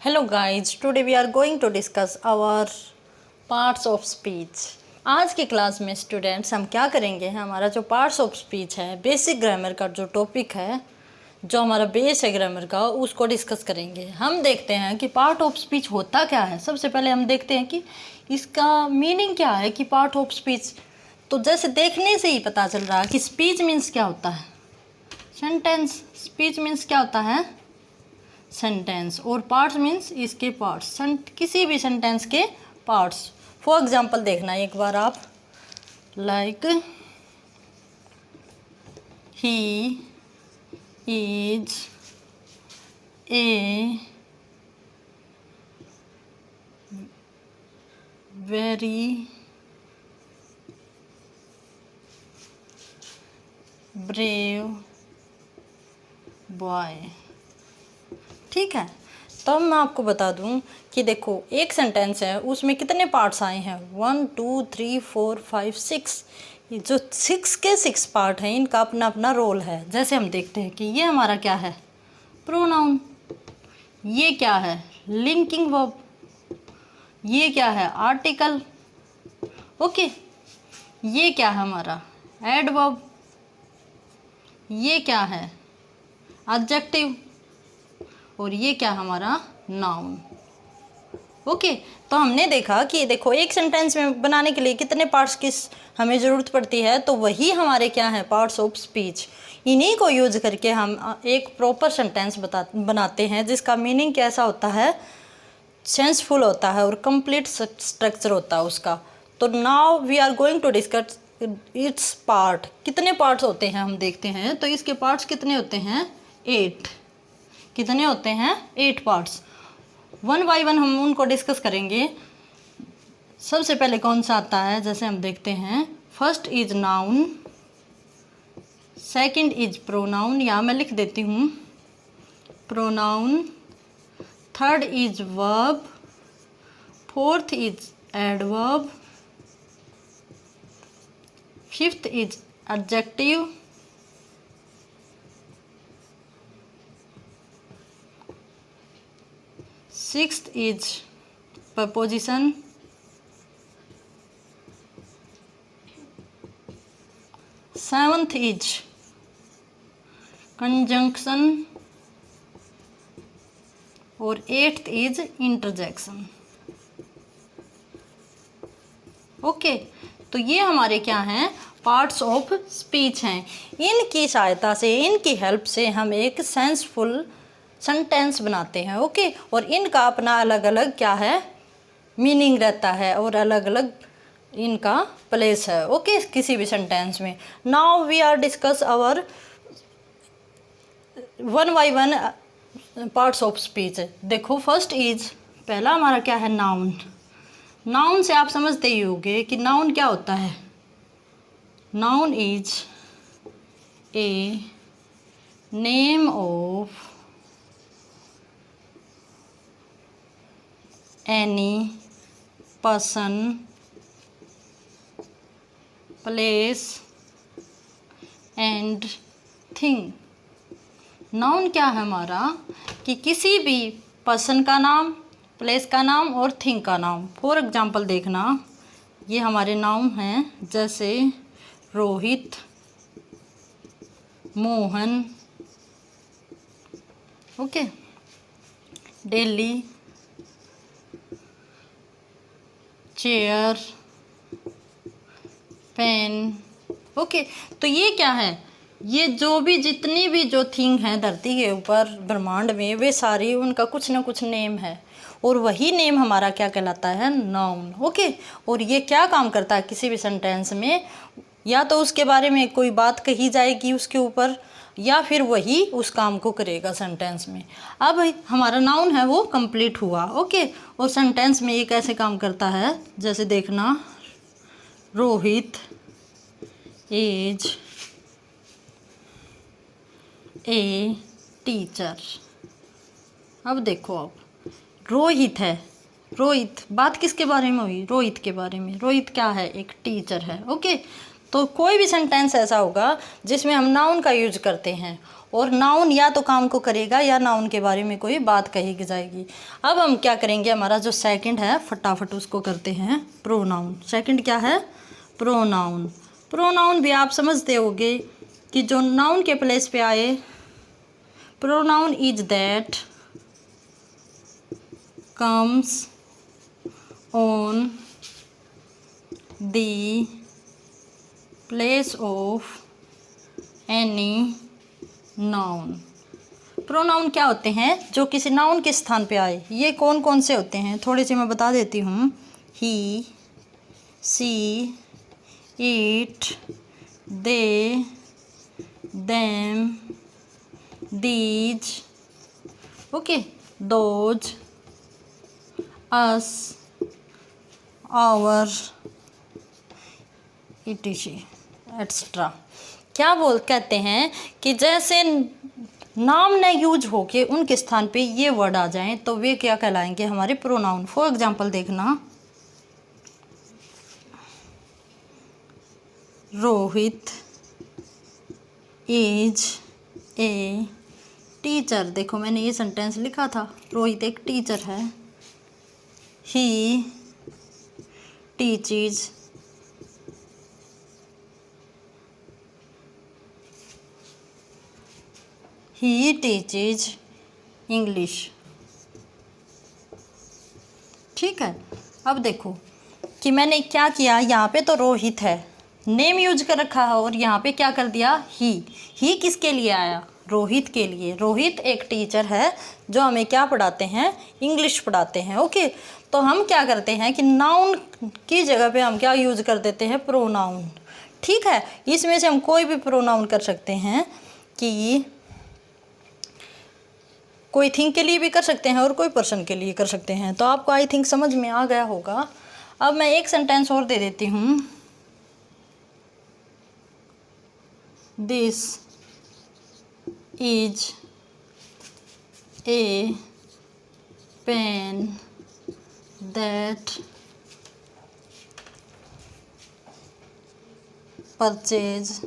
Hello guys, today we are going to discuss our parts of speech. आज की class में students हम क्या करेंगे, हमारा जो पार्ट्स ऑफ स्पीच है, बेसिक ग्रामर का जो टॉपिक है, जो हमारा बेस है ग्रामर का, उसको डिस्कस करेंगे। हम देखते हैं कि पार्ट ऑफ स्पीच होता क्या है। सबसे पहले हम देखते हैं कि इसका मीनिंग क्या है कि पार्ट ऑफ स्पीच। तो जैसे देखने से ही पता चल रहा है कि स्पीच मीन्स क्या होता है, सेंटेंस। स्पीच मीन्स क्या होता है, सेंटेंस। और पार्ट्स मीन्स इसके पार्ट्स, किसी भी सेंटेंस के पार्ट्स। फॉर एग्जाम्पल देखना एक बार आप, like he is a very brave boy. ठीक है, तो मैं आपको बता दूं कि देखो एक सेंटेंस है, उसमें कितने पार्ट्स आए हैं, 1 2 3 4 5 6। ये जो 6 के 6 पार्ट हैं, इनका अपना अपना रोल है। जैसे हम देखते हैं कि ये हमारा क्या है, प्रोनाउन। ये क्या है, लिंकिंग वर्ब। ये क्या है, आर्टिकल। ओके, ये क्या है हमारा, एडवर्ब। ये क्या है, एडजेक्टिव। और ये क्या हमारा, नाउन। ओके, तो हमने देखा कि देखो एक सेंटेंस में बनाने के लिए कितने पार्ट्स की हमें ज़रूरत पड़ती है। तो वही हमारे क्या है, पार्ट्स ऑफ स्पीच। इन्हीं को यूज करके हम एक प्रॉपर सेंटेंस बनाते हैं, जिसका मीनिंग कैसा होता है, सेंसफुल होता है और कंप्लीट स्ट्रक्चर होता है उसका। तो now we are going to discuss its part. कितने पार्ट्स होते हैं हम देखते हैं। तो इसके पार्ट्स कितने होते हैं, 8। कितने होते हैं, 8 पार्ट्स। वन बाय वन हम उनको डिस्कस करेंगे। सबसे पहले कौन सा आता है, जैसे हम देखते हैं, first is noun, second is pronoun, या मैं लिख देती हूँ pronoun, third is verb, fourth is adverb, fifth is adjective, sixth is preposition, seventh is conjunction, और eighth is interjection। ओके, तो ये हमारे क्या हैं, पार्ट्स ऑफ स्पीच हैं। इनकी सहायता से, इनकी हेल्प से हम एक सेंसफुल सेंटेंस बनाते हैं। ओके, और इनका अपना अलग अलग क्या है, मीनिंग रहता है, और अलग अलग इनका प्लेस है। ओके, किसी भी सेंटेंस में। Now we are discuss our one by one parts of speech. देखो फर्स्ट इज, पहला हमारा क्या है, नाउन। नाउन से आप समझते ही होंगे कि नाउन क्या होता है। Noun is a name of any person, place and thing। Noun क्या है हमारा, कि किसी भी पर्सन का नाम, प्लेस का नाम और थिंग का नाम। फॉर एग्जांपल देखना, ये हमारे नाउन हैं, जैसे Rohit, Mohan, okay, Delhi, chair, pen. Okay, तो ये क्या है, ये जो भी जितनी भी जो थिंग है धरती के ऊपर ब्रह्मांड में, वे सारी उनका कुछ ना कुछ नेम है, और वही नेम हमारा क्या कहलाता है, नाउन। ओके, और ये क्या काम करता है किसी भी सेंटेंस में, या तो उसके बारे में कोई बात कही जाएगी उसके ऊपर, या फिर वही उस काम को करेगा सेंटेंस में। अब हमारा नाउन है वो कंप्लीट हुआ। ओके, और सेंटेंस में ये कैसे काम करता है, जैसे देखना, रोहित इज ए टीचर। अब देखो, अब रोहित है, रोहित, बात किसके बारे में हुई, रोहित के बारे में। रोहित क्या है, एक टीचर है। ओके, तो कोई भी सेंटेंस ऐसा होगा जिसमें हम नाउन का यूज करते हैं, और नाउन या तो काम को करेगा या नाउन के बारे में कोई बात कही जाएगी। अब हम क्या करेंगे, हमारा जो सेकंड है फटाफट उसको करते हैं, प्रोनाउन। सेकंड क्या है, प्रोनाउन। प्रोनाउन भी आप समझते होगे कि जो नाउन के प्लेस पे आए, pronoun is that comes on the place of any noun. Pronoun क्या होते हैं, जो किसी नाउन के स्थान पे आए। ये कौन कौन से होते हैं, थोड़े से मैं बता देती हूँ। He, she, it, they, them, these, okay, those, us, our, etc extra. क्या कहते हैं कि जैसे नाम ने यूज होके उनके स्थान पे ये वर्ड आ जाएं तो वे क्या कहलाएंगे, हमारे प्रोनाउन। फॉर एग्जांपल देखना, रोहित इज ए टीचर। देखो मैंने ये सेंटेंस लिखा था, रोहित एक टीचर है। ही टीचेज ही टीचेज इंग्लिश। ठीक है, अब देखो कि मैंने क्या किया, यहाँ पे तो रोहित है, नेम यूज कर रखा है, और यहाँ पे क्या कर दिया, ही किसके लिए आया, रोहित के लिए। रोहित एक टीचर है जो हमें क्या पढ़ाते हैं, इंग्लिश पढ़ाते हैं। ओके, तो हम क्या करते हैं कि नाउन की जगह पे हम क्या यूज कर देते हैं, प्रोनाउन। ठीक है, इसमें से हम कोई भी प्रोनाउन कर सकते हैं, कि कोई थिंग के लिए भी कर सकते हैं और कोई पर्सन के लिए कर सकते हैं। तो आपको आई थिंक समझ में आ गया होगा। अब मैं एक सेंटेंस और दे देती हूँ। This is a pen that purchase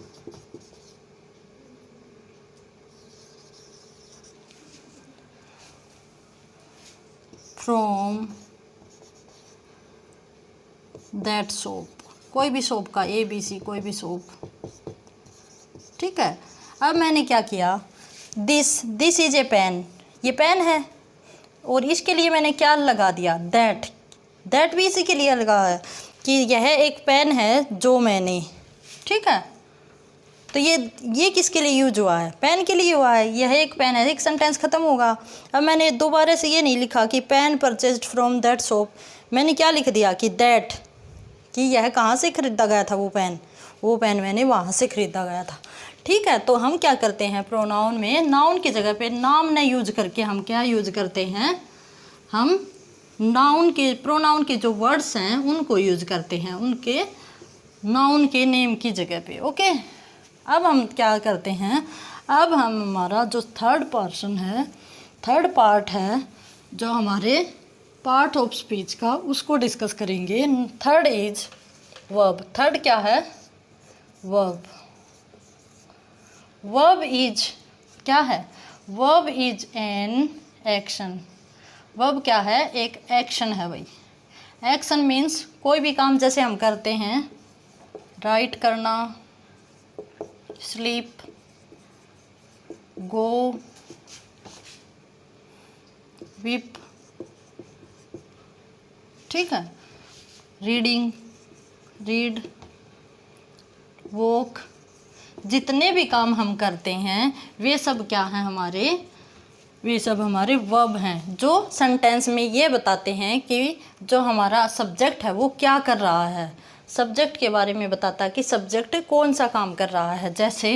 from that soap. कोई भी सोप का, ABC, कोई भी सोप। ठीक है, अब मैंने क्या किया, दिस इज ए पेन, ये पेन है, और इसके लिए मैंने क्या लगा दिया, दैट भी इसी के लिए लगा है कि यह एक पेन है जो मैंने। ठीक है, तो ये किसके लिए यूज हुआ है, पेन के लिए हुआ है। यह एक पेन है, एक सेंटेंस ख़त्म होगा। अब मैंने दोबारा से ये नहीं लिखा कि pen purchased from that shop, मैंने क्या लिख दिया कि दैट, कि यह कहाँ से ख़रीदा गया था, वो पेन मैंने वहाँ से ख़रीदा गया था। ठीक है, तो हम क्या करते हैं, प्रोनाउन में नाउन की जगह पे नाम ने यूज करके हम क्या यूज करते हैं, हम प्रोनाउन के जो वर्ड्स हैं उनको यूज करते हैं, उनके नाउन के नेम की जगह पे। ओके, अब हम क्या करते हैं, अब हम हमारा जो थर्ड पार्ट है जो हमारे पार्ट ऑफ स्पीच का, उसको डिस्कस करेंगे। Third is verb. थर्ड क्या है, वर्ब। वर्ब इज क्या है, verb is an action. Verb क्या है, एक एक्शन है भाई। एक्शन मीन्स कोई भी काम जैसे हम करते हैं, राइट करना, स्लीप, गो, विप, ठीक है, रीडिंग, रीड, वॉक, जितने भी काम हम करते हैं वे सब क्या हैं हमारे, वे सब हमारे वर्ब हैं, जो सेंटेंस में ये बताते हैं कि जो हमारा सब्जेक्ट है वो क्या कर रहा है। सब्जेक्ट के बारे में बताता है कि सब्जेक्ट कौन सा काम कर रहा है। जैसे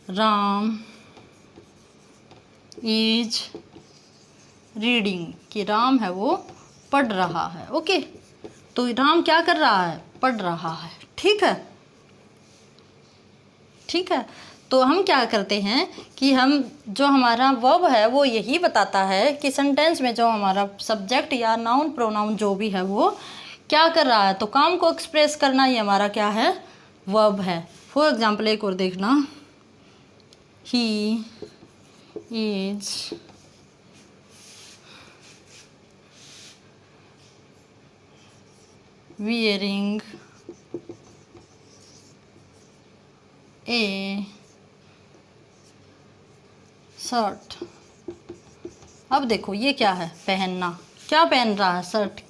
राम इज रीडिंग, कि राम है वो पढ़ रहा है। ओके, तो राम क्या कर रहा है, पढ़ रहा है। ठीक है, ठीक है, तो हम क्या करते हैं कि हम जो हमारा वर्ब है वो यही बताता है कि सेंटेंस में जो हमारा सब्जेक्ट या नाउन प्रोनाउन जो भी है वो क्या कर रहा है। तो काम को एक्सप्रेस करना ही हमारा क्या है, वर्ब है। फॉर एग्जांपल एक और देखना, he is wearing a shirt. अब देखो ये क्या है, पहनना। क्या पहन रहा है, शर्ट।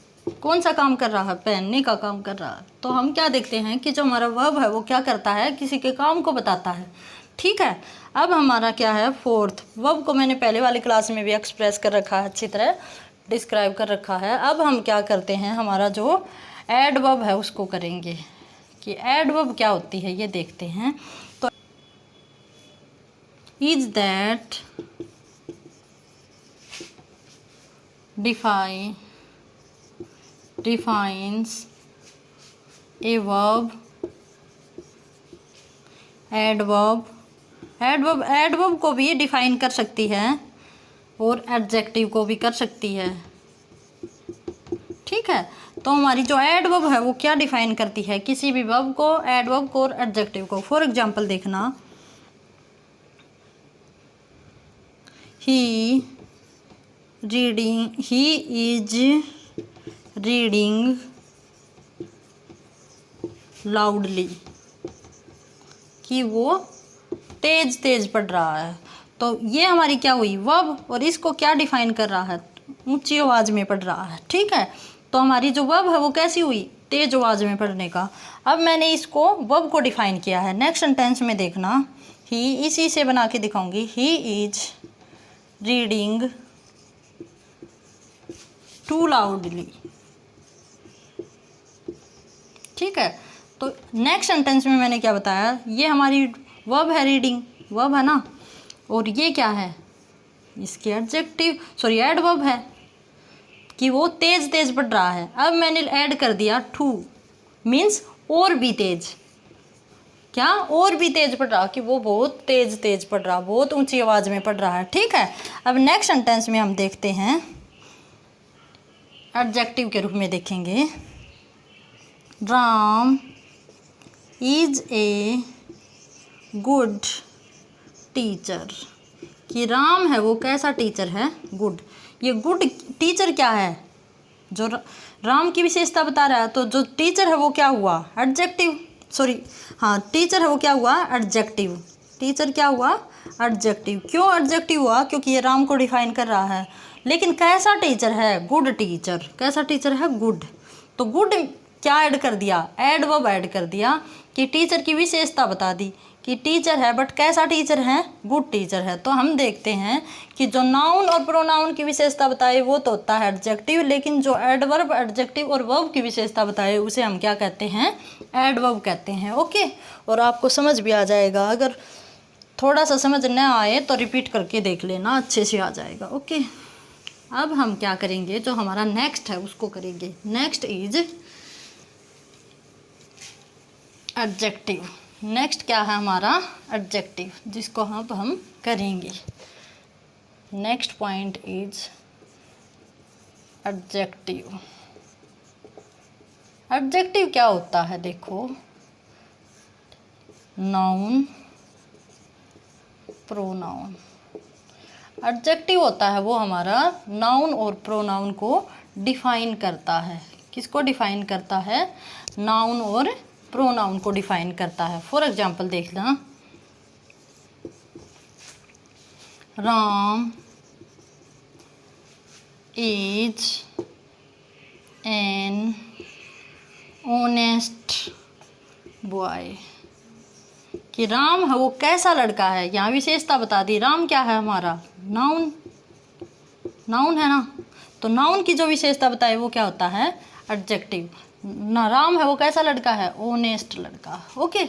कौन सा काम कर रहा है, पहनने का काम कर रहा है। तो हम क्या देखते हैं कि जो हमारा वर्ब है वो क्या करता है, किसी के काम को बताता है। ठीक है, अब हमारा क्या है, फोर्थ। वर्ब को मैंने पहले वाली क्लास में भी एक्सप्रेस कर रखा है, अच्छी तरह डिस्क्राइब कर रखा है। अब हम क्या करते हैं, हमारा जो एडवर्ब है उसको करेंगे कि एडवर्ब क्या होती है ये देखते हैं। तो is that defines a verb, adverb को भी डिफाइन कर सकती है और एडजेक्टिव को भी कर सकती है। ठीक है, तो हमारी जो एडवर्ब है वो क्या डिफाइन करती है, किसी भी वर्ब को, एडवर्ब को और एडजेक्टिव को। फॉर एग्जांपल देखना, ही इज रीडिंग लाउडली, कि वो तेज तेज पढ़ रहा है। तो ये हमारी क्या हुई, वर्ब, और इसको क्या डिफाइन कर रहा है, ऊंची आवाज़ में पढ़ रहा है। ठीक है, तो हमारी जो वर्ब है वो कैसी हुई, तेज आवाज़ में पढ़ने का। अब मैंने इसको वर्ब को डिफाइन किया है। नेक्स्ट सेंटेंस में देखना, ही, इसी से बना के दिखाऊंगी, he is reading to loudly. ठीक है, तो नेक्स्ट सेंटेंस में मैंने क्या बताया, ये हमारी वर्ब है, रीडिंग वर्ब है ना, और ये क्या है, इसके एडवर्ब है कि वो तेज तेज पढ़ रहा है। अब मैंने ऐड कर दिया टू, मीन्स और भी तेज। क्या, और भी तेज पढ़ रहा, कि वो बहुत तेज तेज पढ़ रहा, बहुत ऊंची आवाज़ में पढ़ रहा है। ठीक है, अब नेक्स्ट सेंटेंस में हम देखते हैं, एडजेक्टिव के रूप में देखेंगे, Ram is a good teacher, कि राम है वो कैसा टीचर है, गुड। ये गुड टीचर क्या है, जो राम की विशेषता बता रहा है। तो जो टीचर है वो क्या हुआ, एडजेक्टिव, टीचर है वो क्या हुआ, एडजेक्टिव। टीचर क्या हुआ, एडजेक्टिव। क्यों एडजेक्टिव हुआ, क्योंकि ये राम को डिफाइन कर रहा है। लेकिन कैसा टीचर है, गुड टीचर। कैसा टीचर है, गुड। तो गुड क्या ऐड कर दिया, एडवर्ब ऐड कर दिया, कि टीचर की विशेषता बता दी कि टीचर है, बट कैसा टीचर है, गुड टीचर है। तो हम देखते हैं कि जो नाउन और प्रोनाउन की विशेषता बताए वो तो होता है एडजेक्टिव, लेकिन जो एडवर्ब, एडजेक्टिव और वर्ब की विशेषता बताए उसे हम क्या कहते हैं, एडवर्ब कहते हैं। ओके, और आपको समझ भी आ जाएगा। अगर थोड़ा सा समझ न आए तो रिपीट करके देख लेना, अच्छे से आ जाएगा। ओके, अब हम क्या करेंगे, जो हमारा नेक्स्ट है उसको करेंगे। Next is adjective. नेक्स्ट क्या है हमारा, एडजेक्टिव, जिसको हम करेंगे। Next point is adjective. Adjective क्या होता है, देखो, नाउन, प्रोनाउन। एडजेक्टिव होता है वो हमारा नाउन और प्रोनाउन को डिफाइन करता है। किसको डिफाइन करता है, नाउन और प्रोनाउन को डिफाइन करता है। फॉर एग्जांपल देख लेना, Ram is an honest boy, कि राम है वो कैसा लड़का है। यहाँ विशेषता बता दी, राम क्या है हमारा, नाउन, नाउन है ना। तो नाउन की जो विशेषता बताए वो क्या होता है, एडजेक्टिव। ना, राम है वो कैसा लड़का है, ऑनेस्ट लड़का। ओके,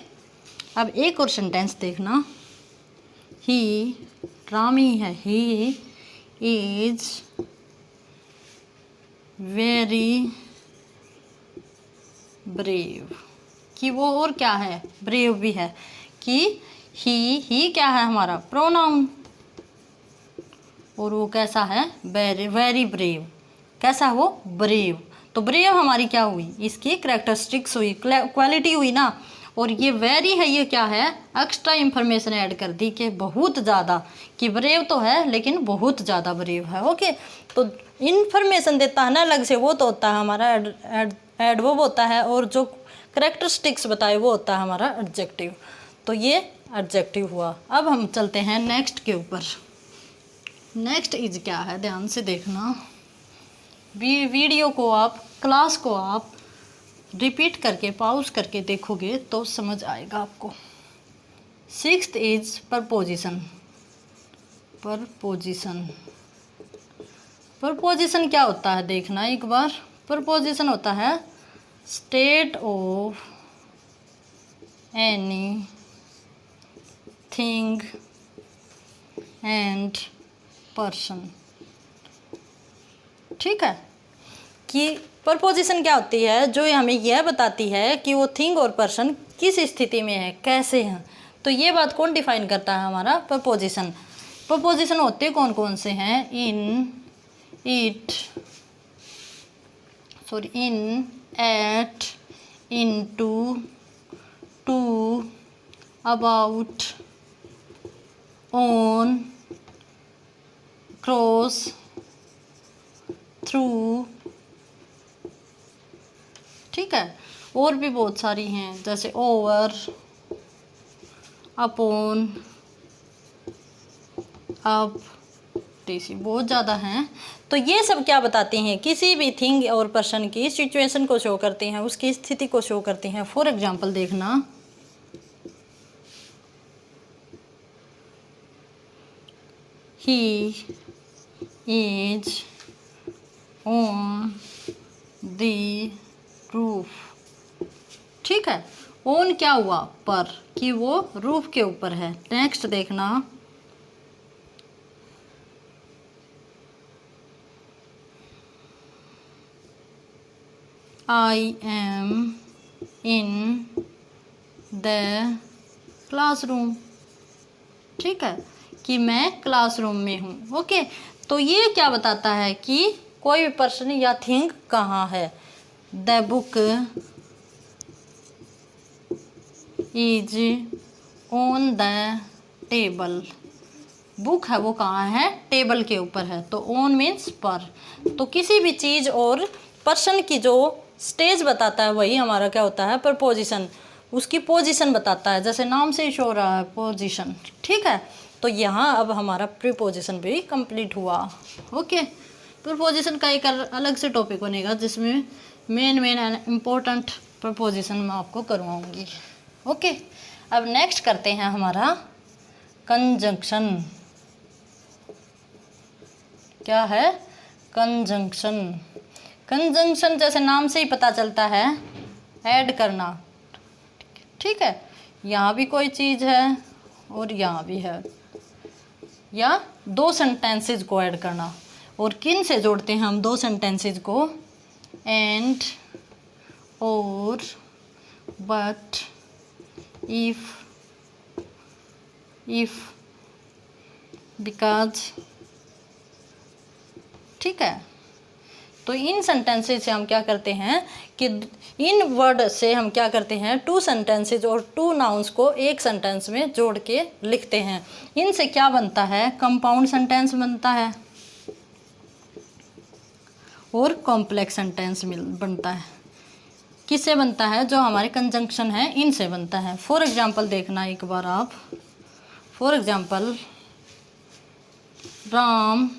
अब एक और सेंटेंस देखना, ही, राम ही है, ही इज वेरी ब्रेव, कि वो और क्या है, ब्रेव भी है। कि ही क्या है हमारा, प्रोनाउन, और वो कैसा है, वेरी ब्रेव। कैसा वो, ब्रेव। तो ब्रेव हमारी क्या हुई, इसकी कैरेक्टरिस्टिक्स हुई, क्वालिटी हुई ना। और ये वेरी है, ये क्या है, एक्स्ट्रा इंफॉर्मेशन ऐड कर दी कि बहुत ज़्यादा, कि ब्रेव तो है लेकिन बहुत ज़्यादा ब्रेव है। ओके, तो इंफॉर्मेशन देता है ना अलग से, वो तो होता है हमारा एडवर्ब होता है, और जो करेक्टरिस्टिक्स बताए वो होता है हमारा एडजेक्टिव। तो ये एडजेक्टिव हुआ। अब हम चलते हैं नेक्स्ट के ऊपर। नेक्स्ट इज क्या है, ध्यान से देखना, वीडियो को आप, क्लास को आप रिपीट करके पॉज करके देखोगे तो समझ आएगा आपको। Sixth is preposition. प्रपोजिशन क्या होता है देखना एक बार। प्रपोजिशन होता है state of any thing and person. ठीक है, कि प्रपोजिशन क्या होती है, जो हमें यह बताती है कि वो थिंग और पर्सन किस स्थिति में है, कैसे हैं। तो ये बात कौन डिफाइन करता है, हमारा प्रपोजिशन। प्रपोजिशन होते कौन कौन से हैं, in, it, sorry in, at, into, to, about, on, cross, through. ठीक है, और भी बहुत सारी हैं जैसे ओवर, अपॉन, अप, टीसी, बहुत ज़्यादा हैं। तो ये सब क्या बताते हैं, किसी भी थिंग और पर्सन की सिचुएशन को शो करते हैं, उसकी स्थिति को शो करते हैं। फॉर एग्जांपल देखना, he is on the roof. ठीक है, ऑन क्या हुआ, पर, कि वो रूफ के ऊपर है। नेक्स्ट देखना, I am in the classroom. ठीक है, कि मैं क्लासरूम में हूँ। ओके, तो ये क्या बताता है कि कोई भी पर्सन या थिंग कहाँ है। The book is on the table. Book है वो कहाँ है, टेबल के ऊपर है। तो ऑन मीन्स पर। तो किसी भी चीज़ और पर्सन की जो स्टेज बताता है वही हमारा क्या होता है, प्रपोजिशन। उसकी पोजीशन बताता है, जैसे नाम से ही शो हो रहा है पोजीशन। ठीक है, तो यहाँ अब हमारा प्रीपोजिशन भी कंप्लीट हुआ। ओके, प्रीपोजिशन का एक अलग से टॉपिक बनेगा जिसमें मेन एंड इम्पोर्टेंट प्रपोजिशन मैं आपको करवाऊँगी। ओके, अब नेक्स्ट करते हैं हमारा कंजंक्शन। क्या है, कंजंक्शन। कंजंक्शन जैसे नाम से ही पता चलता है, ऐड करना। ठीक है, यहाँ भी कोई चीज़ है और यहाँ भी है, या दो सेंटेंसेस को ऐड करना। और किन से जोड़ते हैं हम दो सेंटेंसेस को, एंड, और, बट, इफ, बिकॉज। ठीक है, तो इन सेंटेंसेस से हम क्या करते हैं कि इन वर्ड से हम क्या करते हैं, टू सेंटेंसेस और टू नाउन्स को एक सेंटेंस में जोड़ के लिखते हैं। इनसे क्या बनता है, कंपाउंड सेंटेंस बनता है और कॉम्प्लेक्स सेंटेंस बनता है। किससे बनता है, जो हमारे कंजंक्शन है इनसे बनता है। फॉर एग्जांपल देखना एक बार आप, for example Ram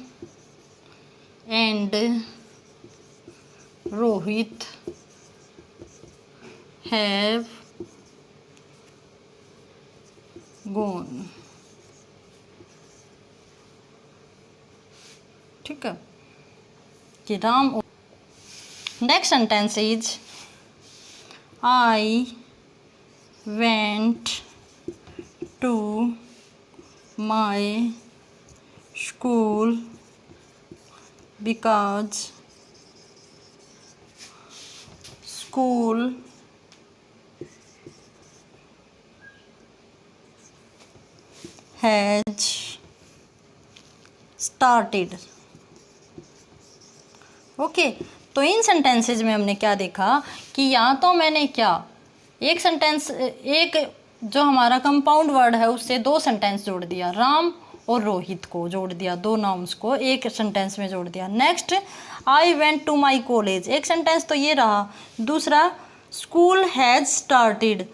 and Rohit have gone. ठीक है, कि Ram. Next sentence is I went to my school because school has started. Okay, तो इन सेंटेंसेज में हमने क्या देखा कि या तो मैंने क्या एक सेंटेंस, एक जो हमारा कंपाउंड वर्ड है उससे दो सेंटेंस जोड़ दिया, राम और रोहित को जोड़ दिया, दो नाउन्स को एक सेंटेंस में जोड़ दिया। Next, I went to my college, एक सेंटेंस तो ये रहा। दूसरा, स्कूल हैज़ स्टार्टेड,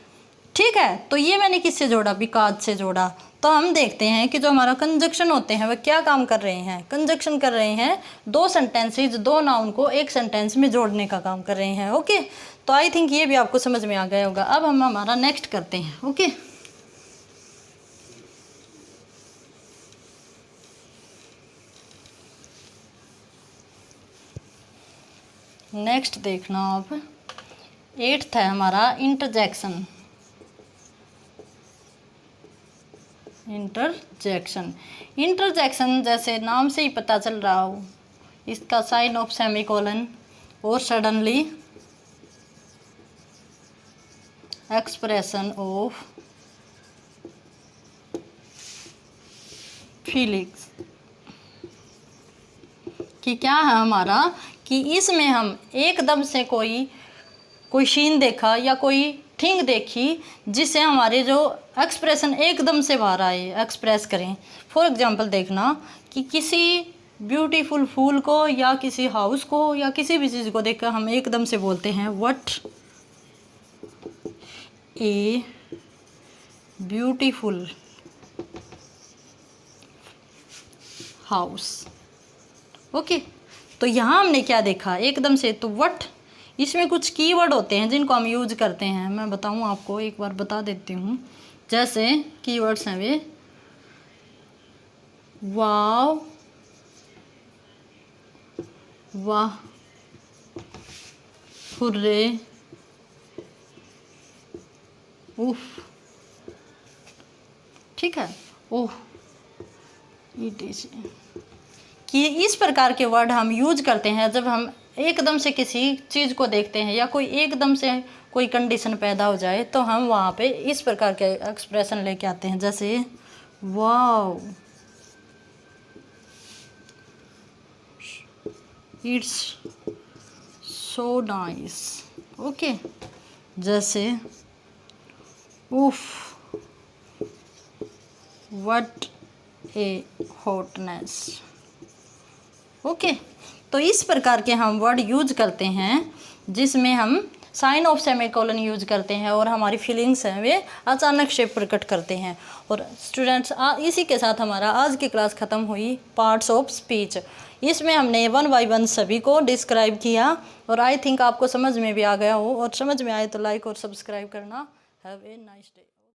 ठीक है, तो ये मैंने किससे जोड़ा, बिकॉज से जोड़ा। तो हम देखते हैं कि जो हमारा कंजक्शन होते हैं वह क्या काम कर रहे हैं, कंजक्शन कर रहे हैं दो सेंटेंसेज, दो नाउन को एक सेंटेंस में जोड़ने का काम कर रहे हैं। ओके, तो आई थिंक ये भी आपको समझ में आ गया होगा। अब हम हमारा नेक्स्ट करते हैं। ओके, नेक्स्ट देखना आप, 8th है हमारा इंटरजेक्शन। इंटरजेक्शन, इंटरजेक्शन जैसे नाम से ही पता चल रहा हो, इसका साइन ऑफ सेमीकोलन और सडनली एक्सप्रेशन ऑफ फीलिंग्स, कि क्या है हमारा, कि इसमें हम एकदम से कोई सीन देखा या कोई थिंग देखी जिससे हमारे जो एक्सप्रेशन एकदम से बाहर आए, एक्सप्रेस करें। फॉर एग्जांपल देखना कि किसी ब्यूटीफुल फूल को या किसी हाउस को या किसी भी चीज़ को देखकर हम एकदम से बोलते हैं what a beautiful house. Okay, तो यहाँ हमने क्या देखा एकदम से, तो व्हाट, इसमें कुछ कीवर्ड होते हैं जिनको हम यूज करते हैं, मैं बताऊँ आपको, एक बार बता देती हूँ। जैसे कीवर्ड्स हैं वे, वाव, वाह, हुर्रे, उफ, ठीक है, ओह, कि इस प्रकार के वर्ड हम यूज करते हैं जब हम एकदम से किसी चीज़ को देखते हैं या कोई एकदम से कोई कंडीशन पैदा हो जाए, तो हम वहाँ पे इस प्रकार के एक्सप्रेशन लेके आते हैं। जैसे wow, it's so nice. Okay, जैसे उफ, व्हाट ए हॉटनेस। ओके, तो इस प्रकार के हम वर्ड यूज करते हैं जिसमें हम साइन ऑफ सेमीकोलन यूज करते हैं और हमारी फीलिंग्स हैं वे अचानक से प्रकट करते हैं। और स्टूडेंट्स, इसी के साथ हमारा आज की क्लास ख़त्म हुई, पार्ट्स ऑफ स्पीच। इसमें हमने 1 बाय 1 सभी को डिस्क्राइब किया और आई थिंक आपको समझ में भी आ गया हो, और समझ में आए तो लाइक और सब्सक्राइब करना। Have a nice day.